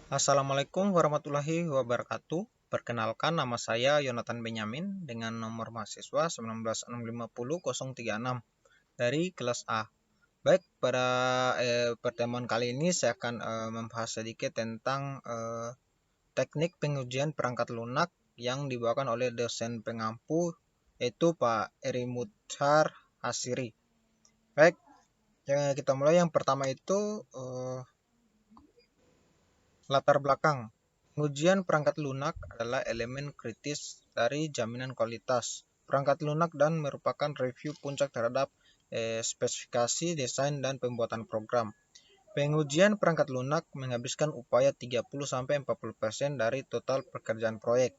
Assalamualaikum warahmatullahi wabarakatuh. Perkenalkan, nama saya Yonatan Benyamin dengan nomor mahasiswa 1965036 dari kelas A. Baik, pada pertemuan kali ini saya akan membahas sedikit tentang teknik pengujian perangkat lunak yang dibawakan oleh dosen pengampu, yaitu Pak Eri Muchtar Hasiri. Baik, kita mulai. Yang pertama itu latar belakang. Pengujian perangkat lunak adalah elemen kritis dari jaminan kualitas perangkat lunak dan merupakan review puncak terhadap spesifikasi, desain, dan pembuatan program. Pengujian perangkat lunak menghabiskan upaya 30-40% dari total pekerjaan proyek.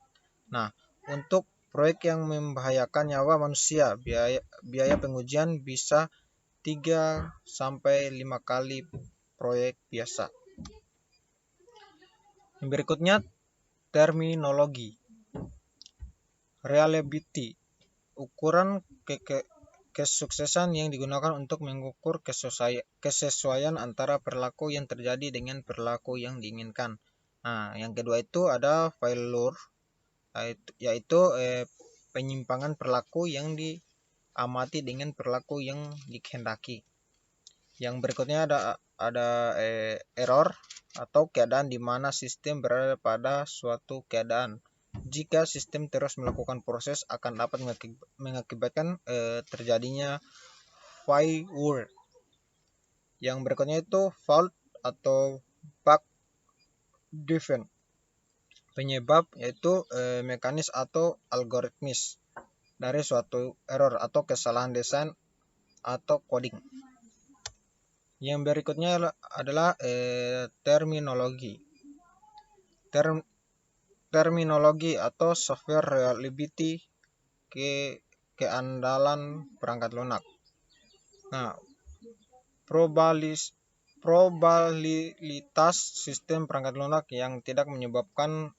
Nah, untuk proyek yang membahayakan nyawa manusia, biaya pengujian bisa 3-5 kali proyek biasa. Berikutnya, terminologi. Reliability, ukuran kesuksesan yang digunakan untuk mengukur kesesuaian antara perilaku yang terjadi dengan perilaku yang diinginkan. Nah, yang kedua itu ada failure, yaitu penyimpangan perilaku yang diamati dengan perilaku yang dikehendaki. Yang berikutnya ada error atau keadaan di mana sistem berada pada suatu keadaan. Jika sistem terus melakukan proses akan dapat mengakibatkan terjadinya failure. Yang berikutnya itu fault atau bug driven. Penyebab yaitu mekanis atau algoritmis dari suatu error atau kesalahan desain atau coding. Yang berikutnya adalah terminologi. Terminologi atau software reliability, keandalan perangkat lunak. Nah, probabilitas sistem perangkat lunak yang tidak menyebabkan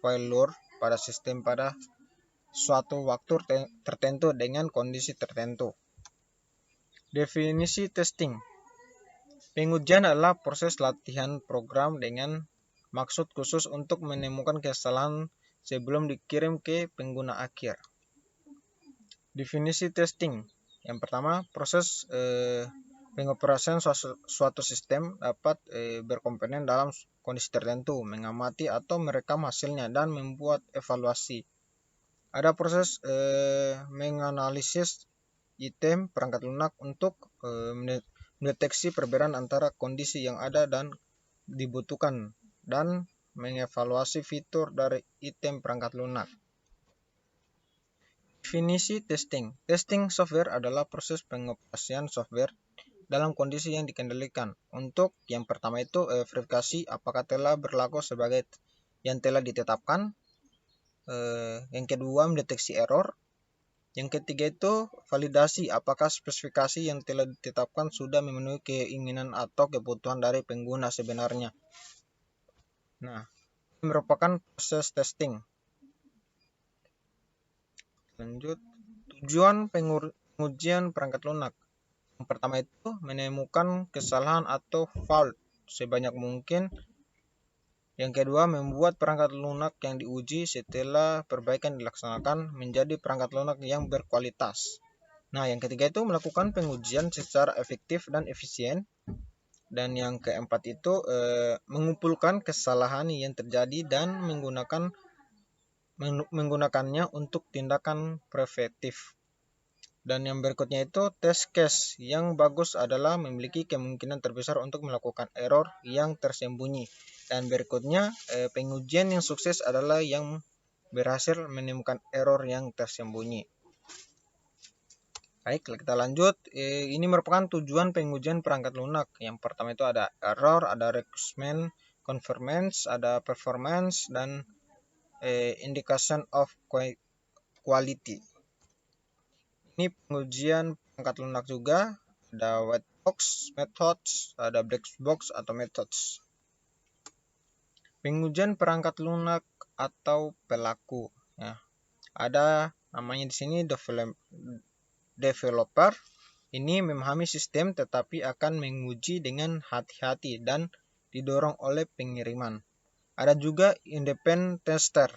failure pada sistem pada suatu waktu tertentu dengan kondisi tertentu. Definisi testing. Pengujian adalah proses latihan program dengan maksud khusus untuk menemukan kesalahan sebelum dikirim ke pengguna akhir. Definisi testing. Yang pertama, proses pengoperasian suatu sistem dapat berkomponen dalam kondisi tertentu, mengamati atau merekam hasilnya, dan membuat evaluasi. Ada proses menganalisis item perangkat lunak untuk mendeteksi perbedaan antara kondisi yang ada dan dibutuhkan, dan mengevaluasi fitur dari item perangkat lunak. Definisi testing. Testing software adalah proses pengoperasian software dalam kondisi yang dikendalikan. Untuk yang pertama itu verifikasi apakah telah berlaku sebagai yang telah ditetapkan. Yang kedua, mendeteksi error. Yang ketiga itu validasi apakah spesifikasi yang telah ditetapkan sudah memenuhi keinginan atau kebutuhan dari pengguna sebenarnya. Nah, ini merupakan proses testing. Lanjut, tujuan pengujian perangkat lunak. Yang pertama itu menemukan kesalahan atau fault sebanyak mungkin. Yang kedua, membuat perangkat lunak yang diuji setelah perbaikan dilaksanakan menjadi perangkat lunak yang berkualitas. Nah, yang ketiga itu melakukan pengujian secara efektif dan efisien. Dan yang keempat itu mengumpulkan kesalahan yang terjadi dan menggunakannya untuk tindakan preventif. Dan yang berikutnya itu test case. Yang bagus adalah memiliki kemungkinan terbesar untuk melakukan error yang tersembunyi. Dan berikutnya pengujian yang sukses adalah yang berhasil menemukan error yang tersembunyi. Baik, kita lanjut. Ini merupakan tujuan pengujian perangkat lunak. Yang pertama itu ada error, ada requirement, conformance, ada performance, dan indication of quality. Ini pengujian perangkat lunak juga. Ada white box methods, ada black box atau methods. Pengujian perangkat lunak atau pelaku. Ya. Ada namanya di sini developer. Ini memahami sistem tetapi akan menguji dengan hati-hati dan didorong oleh pengiriman. Ada juga independent tester.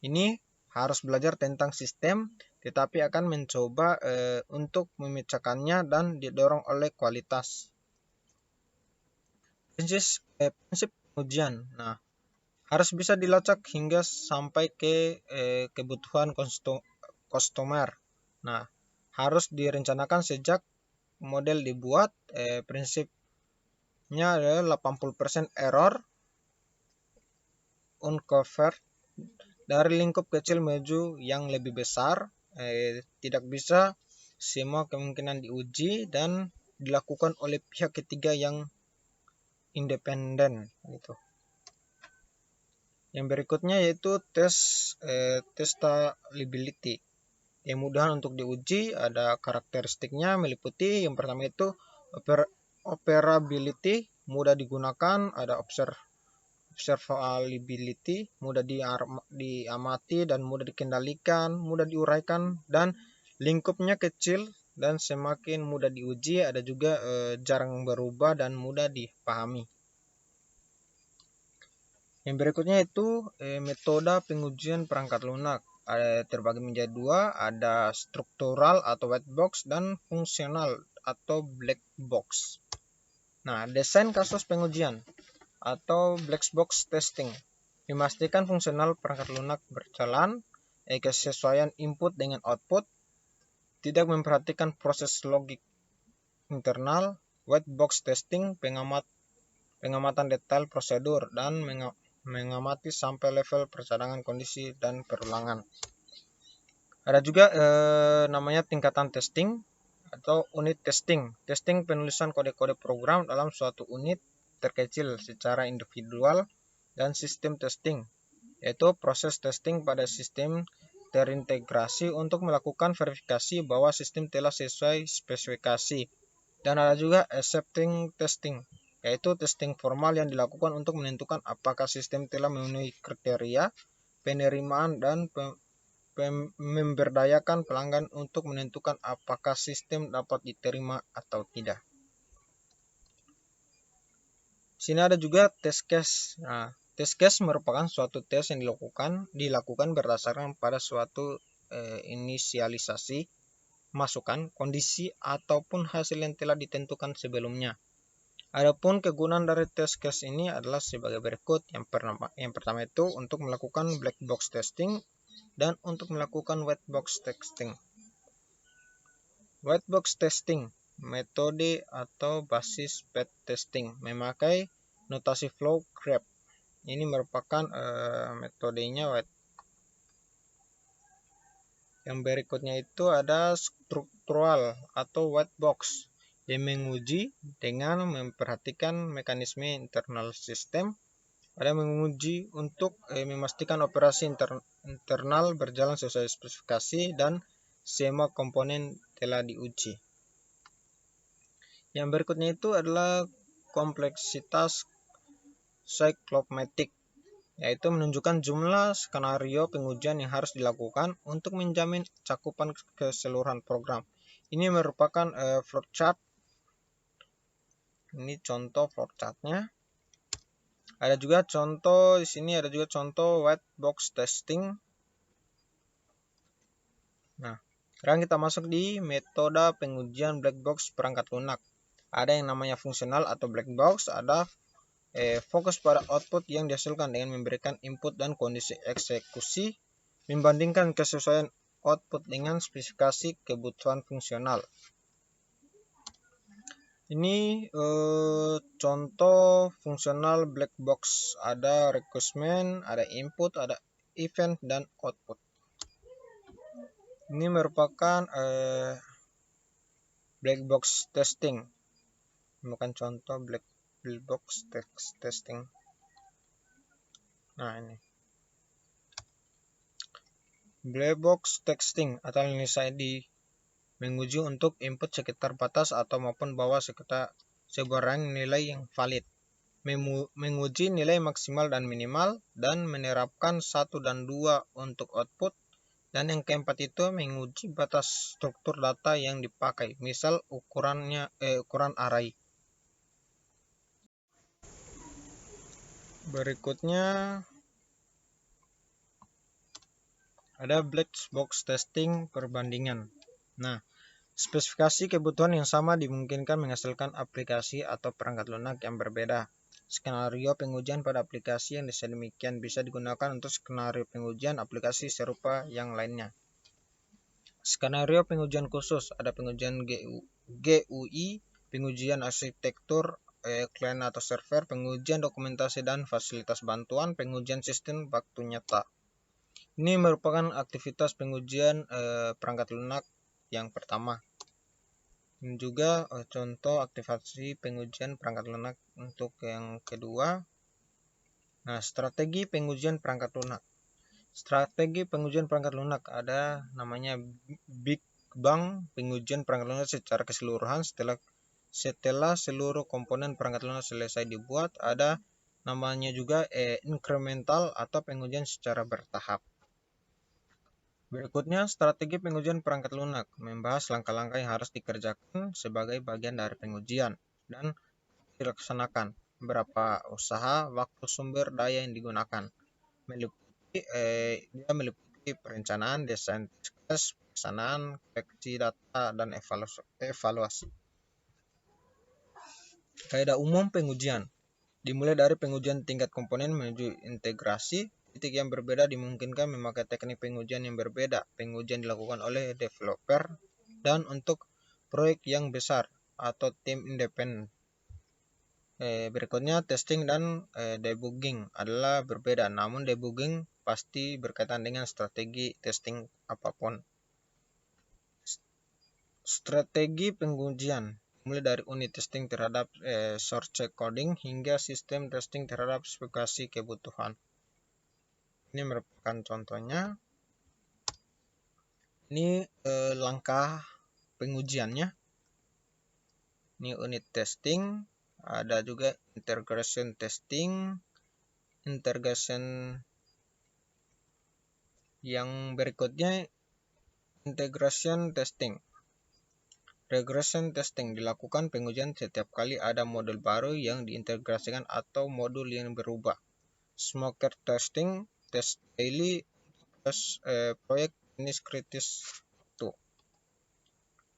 Ini harus belajar tentang sistem, tetapi akan mencoba untuk memecahkannya dan didorong oleh kualitas. Prinsip pengujian. Nah, harus bisa dilacak hingga sampai ke kebutuhan customer. Nah, harus direncanakan sejak model dibuat. Prinsipnya adalah 80% error uncovered dari lingkup kecil menuju yang lebih besar. Tidak bisa semua kemungkinan diuji dan dilakukan oleh pihak ketiga yang independen gitu. Yang berikutnya yaitu testability. Kemudahan untuk diuji ada karakteristiknya meliputi yang pertama itu operability, mudah digunakan, ada observability, mudah diamati dan mudah dikendalikan, mudah diuraikan, dan lingkupnya kecil dan semakin mudah diuji. Ada juga jarang berubah dan mudah dipahami. Yang berikutnya itu metode pengujian perangkat lunak. Terbagi menjadi dua, ada struktural atau white box dan fungsional atau black box. Nah, desain kasus pengujian atau black box testing memastikan fungsional perangkat lunak berjalan, kesesuaian input dengan output, tidak memperhatikan proses logik internal. White box testing pengamatan detail prosedur dan mengamati sampai level percadangan kondisi dan perulangan. Ada juga namanya tingkatan testing atau unit testing. Testing penulisan kode-kode program dalam suatu unit terkecil secara individual, dan sistem testing yaitu proses testing pada sistem terintegrasi untuk melakukan verifikasi bahwa sistem telah sesuai spesifikasi. Dan ada juga accepting testing, yaitu testing formal yang dilakukan untuk menentukan apakah sistem telah memenuhi kriteria penerimaan dan memberdayakan pelanggan untuk menentukan apakah sistem dapat diterima atau tidak. Sini ada juga test case. Nah, test case merupakan suatu tes yang dilakukan berdasarkan pada suatu inisialisasi, masukan, kondisi, ataupun hasil yang telah ditentukan sebelumnya. Adapun kegunaan dari test case ini adalah sebagai berikut. Yang pertama itu untuk melakukan black box testing dan untuk melakukan white box testing. White box testing, metode atau basis path testing, memakai notasi flow graph. Ini merupakan metodenya white. Yang berikutnya itu ada struktural atau white box, yang menguji dengan memperhatikan mekanisme internal sistem. Ada menguji untuk memastikan operasi internal berjalan sesuai spesifikasi dan semua komponen telah diuji. Yang berikutnya itu adalah kompleksitas cyclomatic, yaitu menunjukkan jumlah skenario pengujian yang harus dilakukan untuk menjamin cakupan keseluruhan program. Ini merupakan flowchart. Ini contoh flowchartnya. Ada juga contoh di sini, ada juga contoh white box testing. Nah, sekarang kita masuk di metode pengujian black box perangkat lunak. Ada yang namanya fungsional atau black box, ada fokus pada output yang dihasilkan dengan memberikan input dan kondisi eksekusi, membandingkan kesesuaian output dengan spesifikasi kebutuhan fungsional. Ini contoh fungsional black box, ada requirement, ada input, ada event, dan output. Ini merupakan black box testing, bukan contoh black box testing. Nah, ini black box testing atau analisa ID menguji untuk input sekitar batas atau maupun bawah sekitar sebuah range nilai yang valid, menguji nilai maksimal dan minimal, dan menerapkan 1 dan 2 untuk output. Dan yang keempat itu menguji batas struktur data yang dipakai, misal ukuran array. Berikutnya ada black box testing perbandingan. Nah, spesifikasi kebutuhan yang sama dimungkinkan menghasilkan aplikasi atau perangkat lunak yang berbeda. Skenario pengujian pada aplikasi yang sedemikian bisa digunakan untuk skenario pengujian aplikasi serupa yang lainnya. Skenario pengujian khusus, ada pengujian GUI, pengujian arsitektur klien atau server, pengujian dokumentasi dan fasilitas bantuan, pengujian sistem waktu nyata. Ini merupakan aktivitas pengujian perangkat lunak yang pertama. Ini juga contoh aktivasi pengujian perangkat lunak untuk yang kedua. Nah, strategi pengujian perangkat lunak. Strategi pengujian perangkat lunak ada namanya Big Bang pengujian perangkat lunak secara keseluruhan setelah seluruh komponen perangkat lunak selesai dibuat. Ada namanya juga incremental atau pengujian secara bertahap. Berikutnya, strategi pengujian perangkat lunak membahas langkah-langkah yang harus dikerjakan sebagai bagian dari pengujian dan dilaksanakan, berapa usaha, waktu, sumber daya yang digunakan. Dia meliputi perencanaan, desain test case, pelaksanaan, koleksi data, dan evaluasi. Kaidah umum pengujian dimulai dari pengujian tingkat komponen menuju integrasi. Titik yang berbeda dimungkinkan memakai teknik pengujian yang berbeda. Pengujian dilakukan oleh developer dan untuk proyek yang besar atau tim independen. Berikutnya testing dan debugging adalah berbeda, namun debugging pasti berkaitan dengan strategi testing apapun. Strategi pengujian mulai dari unit testing terhadap source check coding hingga sistem testing terhadap spesifikasi kebutuhan. Ini merupakan contohnya. Ini langkah pengujiannya. Ini unit testing, ada juga integration testing, integration yang berikutnya integration testing. Regression testing dilakukan pengujian setiap kali ada modul baru yang diintegrasikan atau modul yang berubah. Smoker testing, test daily, proyek jenis kritis.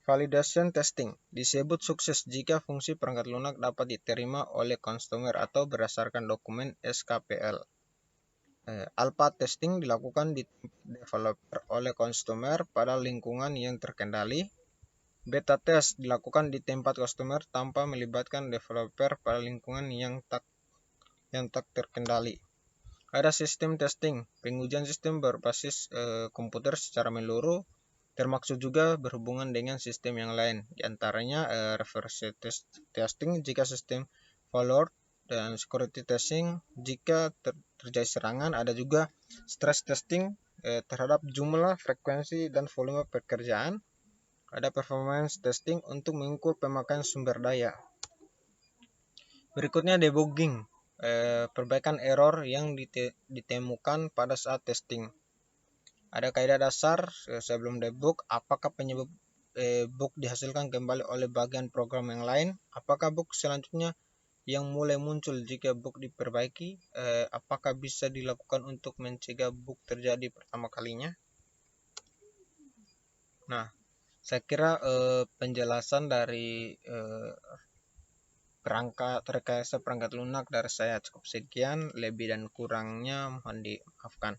Validation testing disebut sukses jika fungsi perangkat lunak dapat diterima oleh customer atau berdasarkan dokumen SKPL. Alpha testing dilakukan di developer oleh customer pada lingkungan yang terkendali. Beta test dilakukan di tempat customer tanpa melibatkan developer pada lingkungan yang tak terkendali. Ada sistem testing, pengujian sistem berbasis komputer secara menyeluruh, termasuk juga berhubungan dengan sistem yang lain, diantaranya reverse testing jika sistem failure dan security testing jika terjadi serangan. Ada juga stress testing terhadap jumlah, frekuensi, dan volume pekerjaan. Ada performance testing untuk mengukur pemakaian sumber daya. Berikutnya debugging, perbaikan error yang ditemukan pada saat testing. Ada kaidah dasar sebelum debug, apakah penyebab bug dihasilkan kembali oleh bagian program yang lain, apakah bug selanjutnya yang mulai muncul jika bug diperbaiki, apakah bisa dilakukan untuk mencegah bug terjadi pertama kalinya. Nah, saya kira penjelasan dari rekayasa perangkat lunak dari saya cukup sekian, lebih dan kurangnya mohon dimaafkan.